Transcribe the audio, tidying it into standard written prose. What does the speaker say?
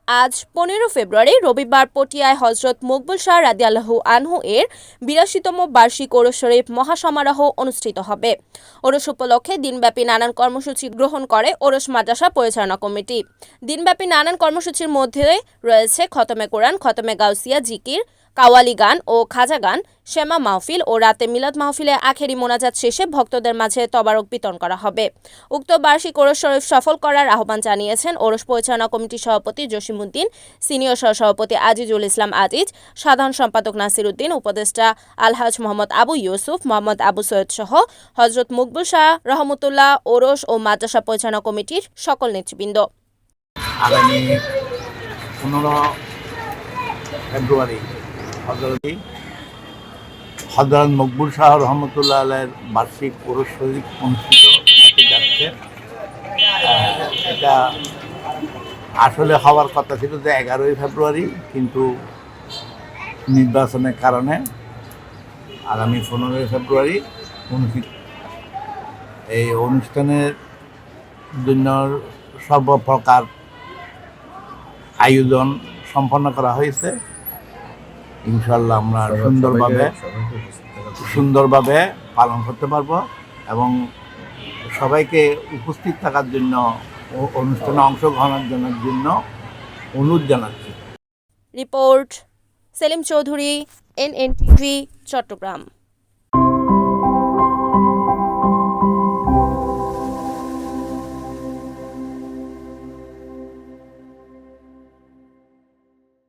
আজ 15 ফেব্রুয়ারি রবিবার পটিয়ায় হজরত মকবুল শাহ রাদিয়াল্লাহু আনহু এর ৮২তম বার্ষিক ওরস শরীফ মহাসমারোহ অনুষ্ঠিত হবে। ওরস উপলক্ষে দিনব্যাপী নানান কর্মসূচি গ্রহণ করে ওরস মাদ্রাসা পরিচালনা কমিটি। দিনব্যাপী নানান কর্মসূচির মধ্যে রয়েছে খতমে কোরআন, খতমে গাউসিয়া, জিকির, কাওয়ালি গান ও খাজা গান, শেমা মাহফিল ও রাতে মিলাদ মাহফিলে আখেরি মোনাজাত শেষে ভক্তদের মাঝে তবারক বিতরণ করা হবে। উক্ত বার্ষিক ওরস শরীফ সফল করার আহ্বান জানিয়েছেন ওরস পরিচালনা কমিটির সভাপতি জসিমউদ্দিন, সিনিয়র সহসভাপতি আজিজুল ইসলাম আজিজ, সাধারণ সম্পাদক নাসির উদ্দিন, উপদেষ্টা আলহাজ মোহাম্মদ আবু ইউসুফ, মোহাম্মদ আবু সৈয়দ সহ হজরত মকবুল শাহ রহমতুল্লাহ ওরস ও মাদ্রাসা পরিচালনা কমিটির সকল নেতৃবৃন্দ। আগামী 15 ফেব্রুয়ারি হযরত মকবুল শাহ রহমতুল্লাহ আলাইহির বার্ষিক ওরস শরীফ অনুষ্ঠিত হতে যাচ্ছে। এটা আসলে হওয়ার কথা ছিল যে 11ই ফেব্রুয়ারি, কিন্তু নির্বাচনের কারণে আগামী 15 ফেব্রুয়ারি অনুষ্ঠিত। এই অনুষ্ঠানের জন্য সর্বপ্রকার আয়োজন সম্পন্ন করা হয়েছে। ইনশাআল্লাহ আমরা সুন্দরভাবে পালন করতে পারবো এবং সবাইকে উপস্থিত থাকার জন্য ও অনুষ্ঠানে অংশগ্রহণের জন্য অনুরোধ জানাচ্ছি। Report Selim Chowdhury, NNTV, Chittagong.